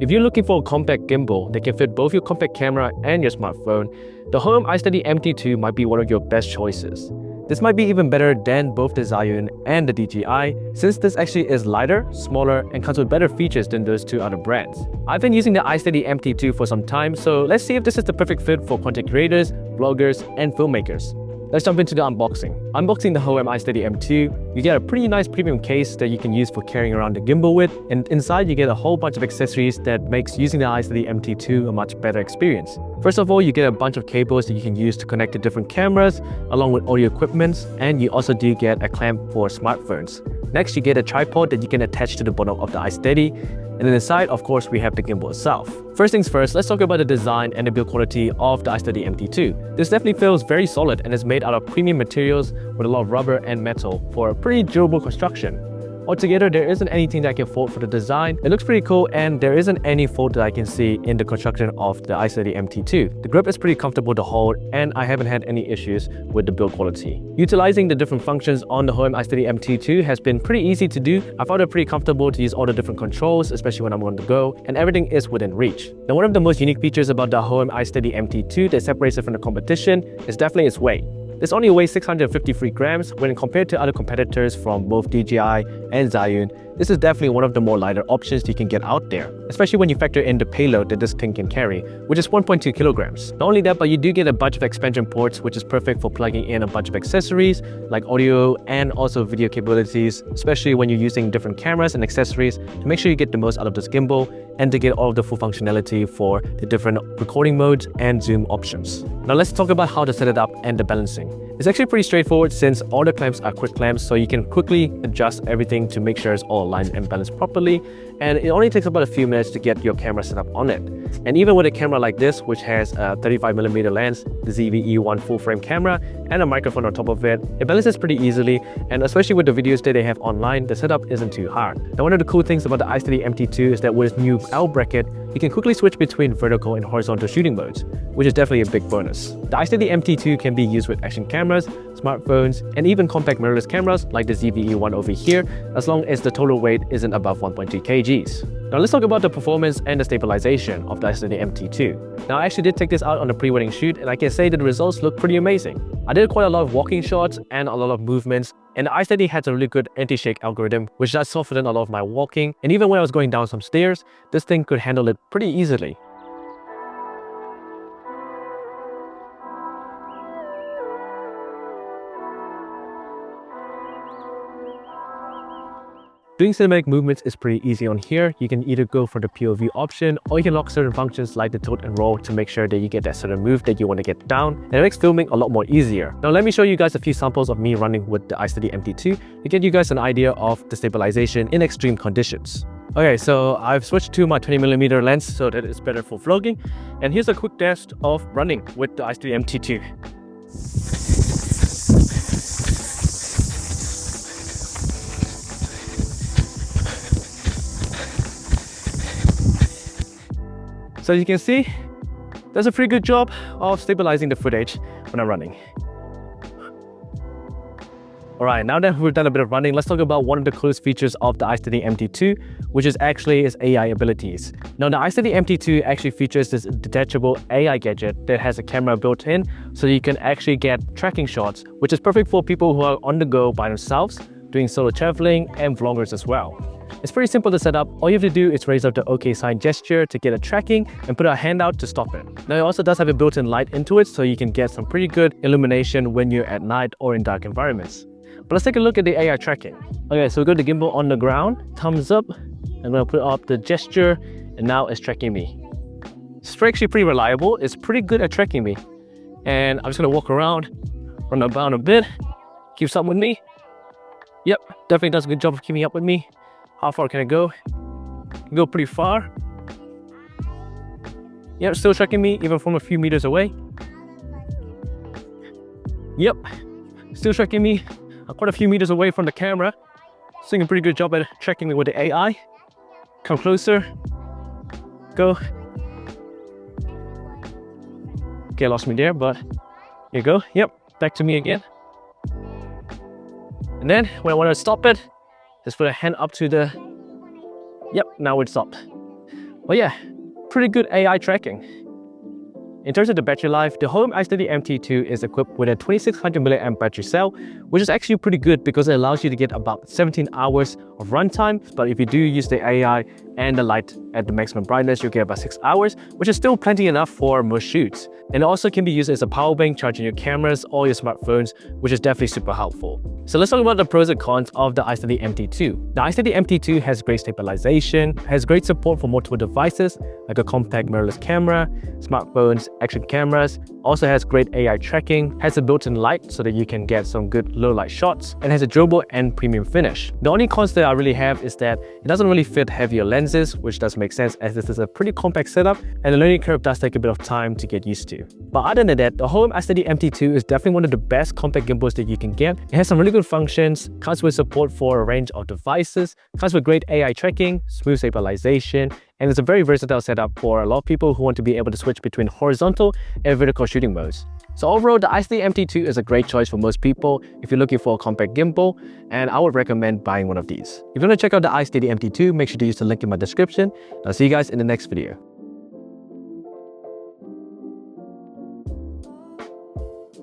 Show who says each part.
Speaker 1: If you're looking for a compact gimbal that can fit both your compact camera and your smartphone, the Hohem iSteady MT2 might be one of your best choices. This might be even better than both the Zhiyun and the DJI, since this actually is lighter, smaller, and comes with better features than those two other brands. I've been using the iSteady MT2 for some time, so let's see if this is the perfect fit for content creators, bloggers, and filmmakers. Let's jump into the unboxing. Unboxing the Hohem iSteady M2, you get a pretty nice premium case that you can use for carrying around the gimbal with, and inside you get a whole bunch of accessories that makes using the iSteady MT2 a much better experience. First of all, you get a bunch of cables that you can use to connect to different cameras, along with audio equipment, and you also do get a clamp for smartphones. Next, you get a tripod that you can attach to the bottom of the iSteady, and then inside, of course, we have the gimbal itself. First things first, let's talk about the design and the build quality of the iSteady MT2. This definitely feels very solid and is made out of premium materials with a lot of rubber and metal for a pretty durable construction. Altogether, there isn't anything that I can fault for the design. It looks pretty cool, and there isn't any fault that I can see in the construction of the iSteady MT2. The grip is pretty comfortable to hold, and I haven't had any issues with the build quality. Utilizing the different functions on the Hohem iSteady MT2 has been pretty easy to do. I found it pretty comfortable to use all the different controls, especially when I'm on the go, and everything is within reach. Now, one of the most unique features about the Hohem iSteady MT2 that separates it from the competition is definitely its weight. This only weighs 653 grams when compared to other competitors from both DJI and Zhiyun. This is definitely one of the more lighter options you can get out there, especially when you factor in the payload that this thing can carry, which is 1.2 kilograms. Not only that, but you do get a bunch of expansion ports, which is perfect for plugging in a bunch of accessories like audio and also video capabilities, especially when you're using different cameras and accessories to make sure you get the most out of this gimbal and to get all of the full functionality for the different recording modes and zoom options. Now let's talk about how to set it up and the balancing. It's actually pretty straightforward since all the clamps are quick clamps, so you can quickly adjust everything to make sure it's all aligned and balanced properly, and it only takes about a few minutes to get your camera set up on it. And even with a camera like this, which has a 35mm lens, the ZV-E1 full frame camera, and a microphone on top of it, it balances pretty easily, and especially with the videos that they have online, the setup isn't too hard. Now, one of the cool things about the iSteady MT2 is that with its new L bracket, you can quickly switch between vertical and horizontal shooting modes, which is definitely a big bonus. The iSteady MT2 can be used with action cameras, smartphones, and even compact mirrorless cameras like the ZV-E1 over here, as long as the total weight isn't above 1.2 kgs. Now let's talk about the performance and the stabilization of the iSteady MT2. Now I actually did take this out on a pre-wedding shoot, and I can say that the results look pretty amazing. I did quite a lot of walking shots and a lot of movements, and the iSteady has a really good anti-shake algorithm, which does soften a lot of my walking, and even when I was going down some stairs, this thing could handle it pretty easily. Doing cinematic movements is pretty easy on here. You can either go for the POV option, or you can lock certain functions like the tilt and roll to make sure that you get that certain move that you want to get down, and it makes filming a lot more easier. Now let me show you guys a few samples of me running with the iSteady MT2 to get you guys an idea of the stabilization in extreme conditions. Okay, so I've switched to my 20mm lens so that it's better for vlogging, and here's a quick test of running with the iSteady MT2. So as you can see, does a pretty good job of stabilizing the footage when I'm running. Alright, now that we've done a bit of running, let's talk about one of the coolest features of the iSteady MT2, which is actually its AI abilities. Now the iSteady MT2 actually features this detachable AI gadget that has a camera built in, so you can actually get tracking shots, which is perfect for people who are on the go by themselves, doing solo traveling, and vloggers as well. It's pretty simple to set up. All you have to do is raise up the OK sign gesture to get a tracking and put a hand out to stop it. Now it also does have a built-in light into it, so you can get some pretty good illumination when you're at night or in dark environments. But let's take a look at the AI tracking. Okay, so we got the gimbal on the ground, thumbs up. I'm gonna put up the gesture, and now it's tracking me. It's actually pretty reliable. It's pretty good at tracking me. And I'm just gonna walk around, run about a bit, keeps up with me. Yep, definitely does a good job of keeping up with me. How far can I go? Can go pretty far. Yep, still tracking me even from a few meters away. Yep, still tracking me quite a few meters away from the camera. It's doing a pretty good job at tracking me with the AI. Come closer. Go. Okay, I lost me there, but here you go. Yep, back to me again. And then when I want to stop it, just put a hand up to the... Yep, now it's stopped. But yeah, pretty good AI tracking. In terms of the battery life, the Hohem iSteady MT2 is equipped with a 2600 mAh battery cell, which is actually pretty good because it allows you to get about 17 hours of runtime. But if you do use the AI and the light at the maximum brightness, you'll get about 6 hours, which is still plenty enough for most shoots. And it also can be used as a power bank, charging your cameras or your smartphones, which is definitely super helpful. So let's talk about the pros and cons of the iSteady MT2. The iSteady MT2 has great stabilization, has great support for multiple devices like a compact mirrorless camera, smartphones, action cameras, also has great AI tracking, has a built-in light so that you can get some good low light shots, and has a durable and premium finish. The only cons that I really have is that it doesn't really fit heavier lenses, which does make sense as this is a pretty compact setup and the learning curve does take a bit of time to get used to. But other than that, the Hohem iSteady MT2 is definitely one of the best compact gimbals that you can get. It has some really good functions, comes with support for a range of devices, comes with great AI tracking, smooth stabilization, and it's a very versatile setup for a lot of people who want to be able to switch between horizontal and vertical shooting modes. So overall, the iSteady MT2 is a great choice for most people if you're looking for a compact gimbal, and I would recommend buying one of these. If you want to check out the iSteady MT2, make sure to use the link in my description. I'll see you guys in the next video.